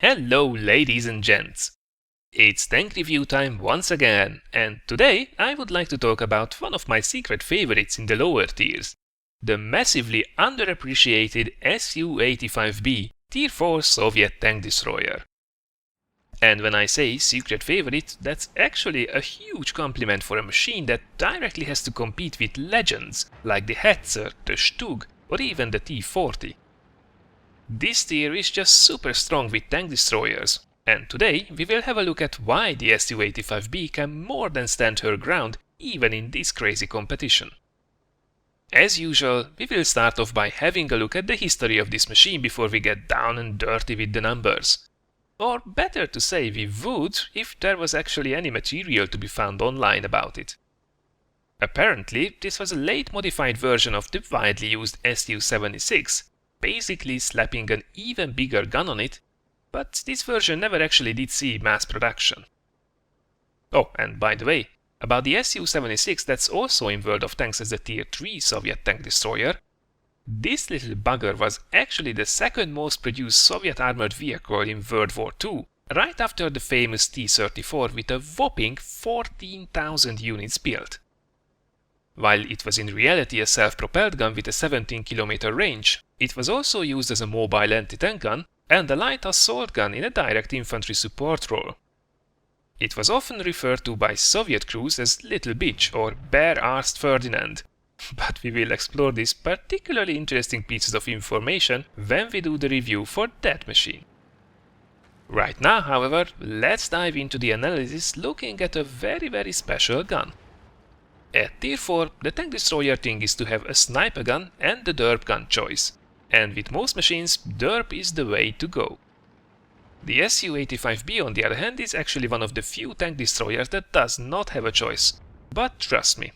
Hello ladies and gents! It's tank review time once again, and today I would like to talk about one of my secret favorites in the lower tiers, the massively underappreciated SU-85B Tier 4 Soviet tank destroyer. And when I say secret favorite, that's actually a huge compliment for a machine that directly has to compete with legends like the Hetzer, the Stug, or even the T-40. This tier is just super strong with tank destroyers, and today we will have a look at why the SU-85B can more than stand her ground even in this crazy competition. As usual, we will start off by having a look at the history of this machine before we get down and dirty with the numbers. Or better to say, we would if there was actually any material to be found online about it. Apparently, this was a late modified version of the widely used SU-76, basically slapping an even bigger gun on it, but this version never actually did see mass production. Oh, and by the way, about the SU-76 that's also in World of Tanks as a Tier 3 Soviet tank destroyer, this little bugger was actually the second most produced Soviet armored vehicle in World War II, right after the famous T-34 with a whopping 14,000 units built. While it was in reality a self-propelled gun with a 17-kilometer range, it was also used as a mobile anti-tank gun and a light assault gun in a direct infantry support role. It was often referred to by Soviet crews as Little Bitch or Bare-Arsed Ferdinand, but we will explore these particularly interesting pieces of information when we do the review for that machine. Right now, however, let's dive into the analysis looking at a very special gun. At Tier 4, the tank destroyer thing is to have a sniper gun and the derp gun choice, and with most machines, derp is the way to go. The SU-85B on the other hand is actually one of the few tank destroyers that does not have a choice, but trust me,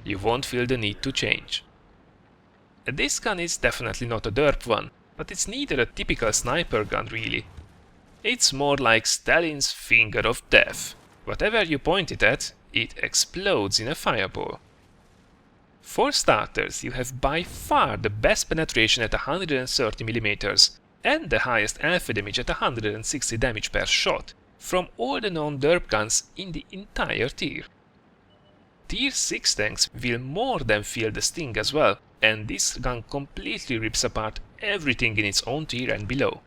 you won't feel the need to change. This gun is definitely not a derp one, but it's neither a typical sniper gun really. It's more like Stalin's finger of death. Whatever you point it at, it explodes in a fireball. For starters, you have by far the best penetration at 130mm and the highest alpha damage at 160 damage per shot from all the known derp guns in the entire tier. Tier 6 tanks will more than feel the sting as well, and this gun completely rips apart everything in its own tier and below.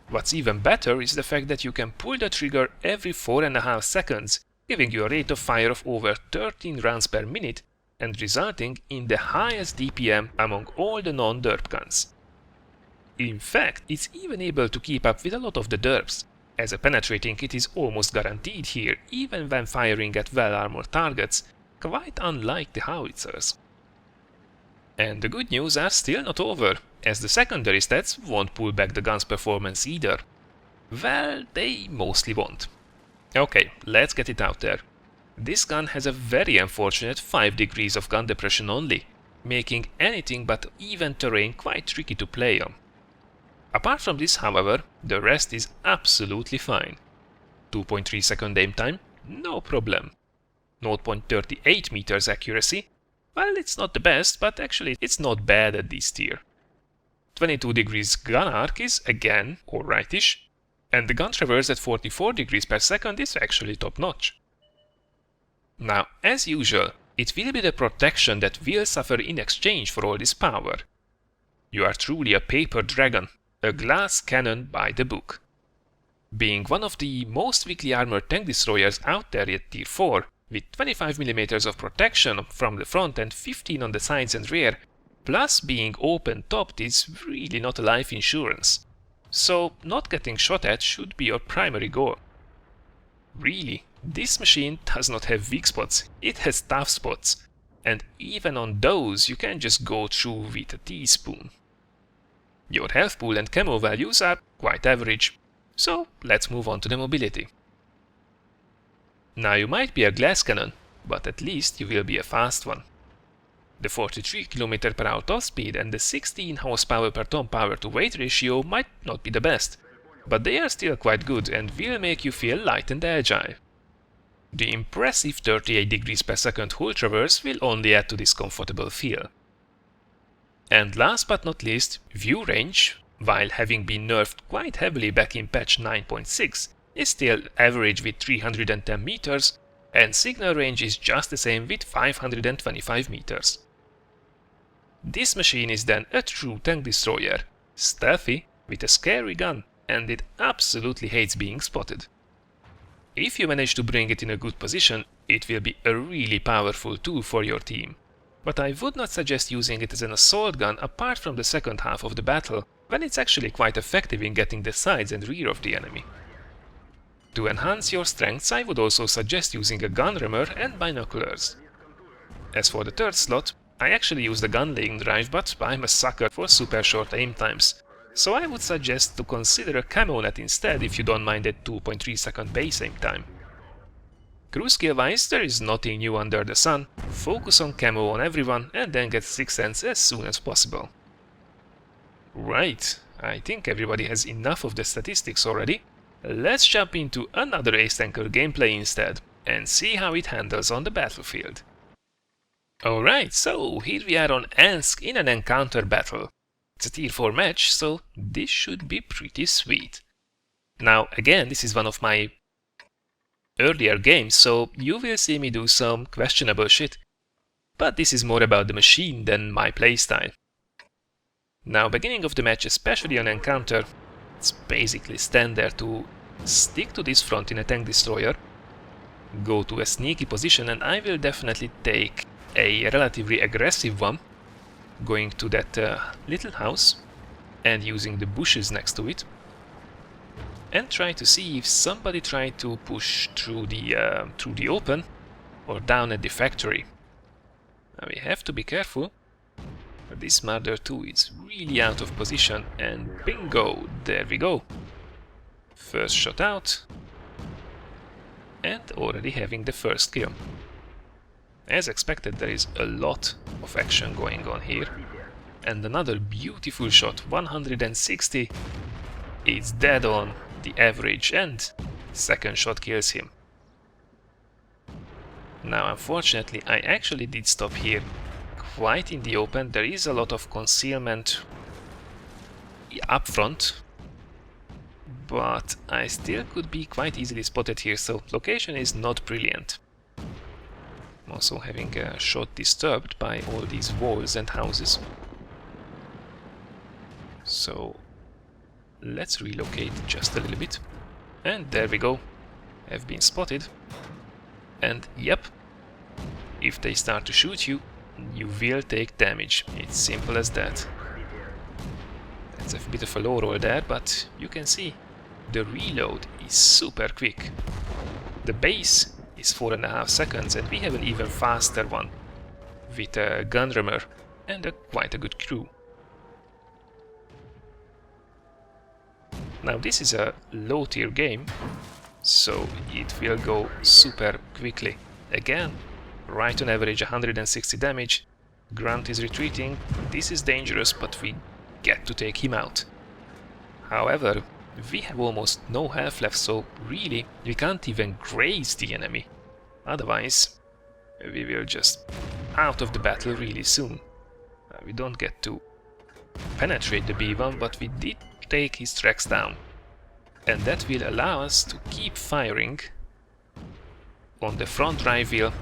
What's even better is the fact that you can pull the trigger every 4.5 seconds, giving you a rate of fire of over 13 rounds per minute and resulting in the highest DPM among all the non-derp guns. In fact, it's even able to keep up with a lot of the derps, as a penetrating hit is almost guaranteed here even when firing at well-armored targets, quite unlike the howitzers. And the good news are still not over, as the secondary stats won't pull back the gun's performance either. Well, they mostly won't. Okay, let's get it out there. This gun has a very unfortunate 5 degrees of gun depression only, making anything but even terrain quite tricky to play on. Apart from this, however, the rest is absolutely fine. 2.3 second aim time? No problem. 0.38 meters accuracy? Well, it's not the best, but actually it's not bad at this tier. 22 degrees gun arc is again alrightish, and the gun traverse at 44 degrees per second is actually top-notch. Now, as usual, it will be the protection that will suffer in exchange for all this power. You are truly a paper dragon, a glass cannon by the book. Being one of the most weakly armored tank destroyers out there at Tier 4, with 25mm of protection from the front and 15 on the sides and rear, plus being open-topped is really not a life insurance. So not getting shot at should be your primary goal. Really, this machine does not have weak spots, it has tough spots, and even on those you can just go through with a teaspoon. Your health pool and camo values are quite average, so let's move on to the mobility. Now you might be a glass cannon, but at least you will be a fast one. The 43 km/h top speed and the 16 horsepower per ton power to weight ratio might not be the best, but they are still quite good and will make you feel light and agile. The impressive 38 degrees per second hull traverse will only add to this comfortable feel. And last but not least, view range, while having been nerfed quite heavily back in patch 9.6, is still average with 310 meters, and signal range is just the same with 525 meters. This machine is then a true tank destroyer, stealthy, with a scary gun, and it absolutely hates being spotted. If you manage to bring it in a good position, it will be a really powerful tool for your team. But I would not suggest using it as an assault gun apart from the second half of the battle, when it's actually quite effective in getting the sides and rear of the enemy. To enhance your strengths, I would also suggest using a gun rammer and binoculars. As for the third slot, I actually use the gun laying drive, but I'm a sucker for super short aim times, so I would suggest to consider a camo net instead if you don't mind that 2.3 second base aim time. Crew skill wise, there is nothing new under the sun. Focus on camo on everyone and then get 6th sense as soon as possible. Right, I think everybody has enough of the statistics already. Let's jump into another Ace Tanker gameplay instead and see how it handles on the battlefield. Alright, so here we are on Ensk in an encounter battle. It's a tier 4 match, so this should be pretty sweet. Now again, this is one of my earlier games, so you will see me do some questionable shit. But this is more about the machine than my playstyle. Now, beginning of the match, especially on encounter, it's basically standard to stick to this front in a tank destroyer, go to a sneaky position, and I will definitely take a relatively aggressive one, going to that little house and using the bushes next to it, and try to see if somebody tried to push through the open or down at the factory. Now we have to be careful. This Marder 2 is really out of position, and bingo, there we go. First shot out, and already having the first kill. As expected, there is a lot of action going on here. And another beautiful shot, 160. It's dead on the average, and second shot kills him. Now, unfortunately, I actually did stop here quite in the open. There is a lot of concealment up front, but I still could be quite easily spotted here, so location is not brilliant. I'm also having a shot disturbed by all these walls and houses. So let's relocate just a little bit. And there we go. Have been spotted. And yep, if they start to shoot you, you will take damage. It's simple as that. That's a bit of a low roll there, but you can see the reload is super quick. The base is 4.5 seconds, and we have an even faster one with a gun rammer and quite a good crew. Now this is a low tier game, so it will go super quickly. Again, right on average 160 damage. Grunt is retreating. This is dangerous, but we get to take him out. However, we have almost no health left, so really we can't even graze the enemy. Otherwise, we will just out of the battle really soon. We don't get to penetrate the B1, but we did take his tracks down. And that will allow us to keep firing on the front drive wheel,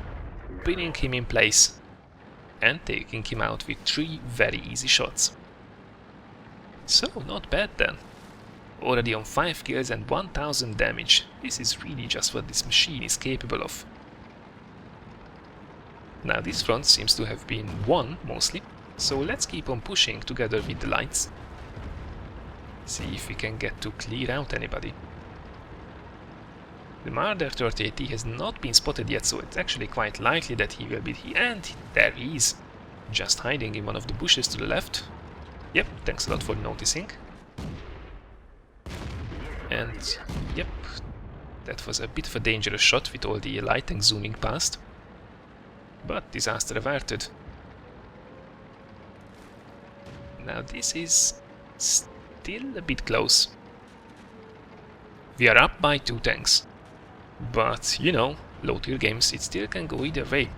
pinning him in place and taking him out with 3 very easy shots. So, not bad then. Already on 5 kills and 1000 damage. This is really just what this machine is capable of. Now this front seems to have been won, mostly, so let's keep on pushing together with the lights. See if we can get to clear out anybody. The Marder 38T has not been spotted yet, so it's actually quite likely that he will be here. And there he is, just hiding in one of the bushes to the left. Yep, thanks a lot for noticing. And yep, that was a bit of a dangerous shot with all the light and zooming past. But disaster averted. Now this is still a bit close. We are up by 2 tanks. But, you know, low tier games, it still can go either way.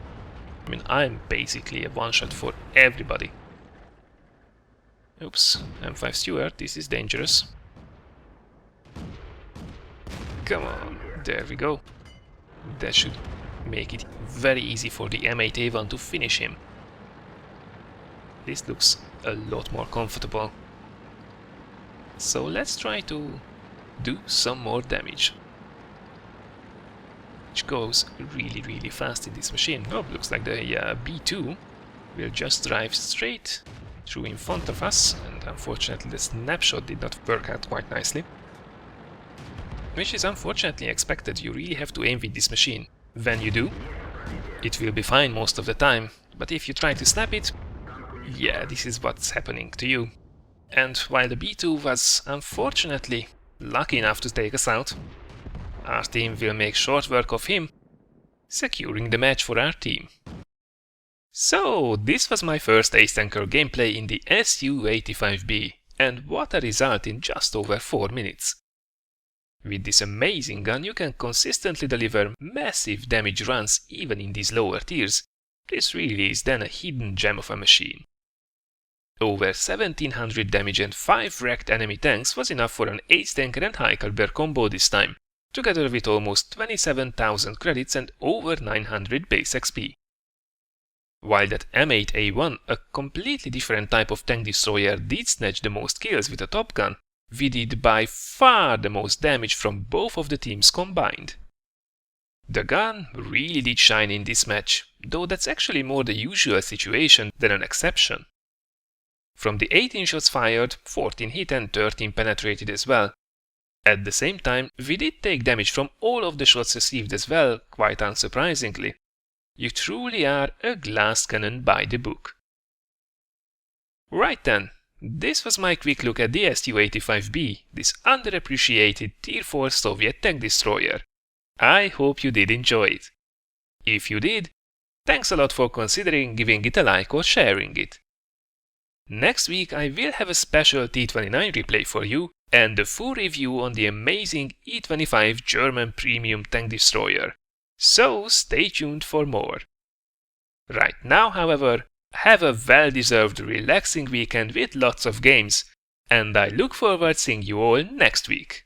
I mean, I'm basically a one-shot for everybody. Oops, M5 Stewart, this is dangerous. Come on, there we go. That should make it very easy for the M8A1 to finish him. This looks a lot more comfortable. So let's try to do some more damage. Which goes really fast in this machine. Oh, looks like the B2 will just drive straight through in front of us, and unfortunately the snapshot did not work out quite nicely. Which is unfortunately expected. You really have to aim with this machine. When you do, it will be fine most of the time, but if you try to snap it, yeah, this is what's happening to you. And while the B2 was unfortunately lucky enough to take us out, our team will make short work of him, securing the match for our team. So, this was my first Ace Tanker gameplay in the SU-85B, and what a result in just over 4 minutes. With this amazing gun you can consistently deliver massive damage runs even in these lower tiers. This really is then a hidden gem of a machine. Over 1700 damage and 5 wrecked enemy tanks was enough for an Ace Tanker and high caliber combo this time, together with almost 27,000 credits and over 900 base XP. While that M8A1, a completely different type of tank destroyer, did snatch the most kills with a Top Gun, we did by far the most damage from both of the teams combined. The gun really did shine in this match, though that's actually more the usual situation than an exception. From the 18 shots fired, 14 hit and 13 penetrated as well. At the same time, we did take damage from all of the shots received as well, quite unsurprisingly. You truly are a glass cannon by the book. Right then, this was my quick look at the SU-85B, this underappreciated Tier 4 Soviet tank destroyer. I hope you did enjoy it. If you did, thanks a lot for considering giving it a like or sharing it. Next week I will have a special T-29 replay for you and a full review on the amazing E-25 German premium tank destroyer. So stay tuned for more. Right now, however, have a well-deserved relaxing weekend with lots of games, and I look forward to seeing you all next week.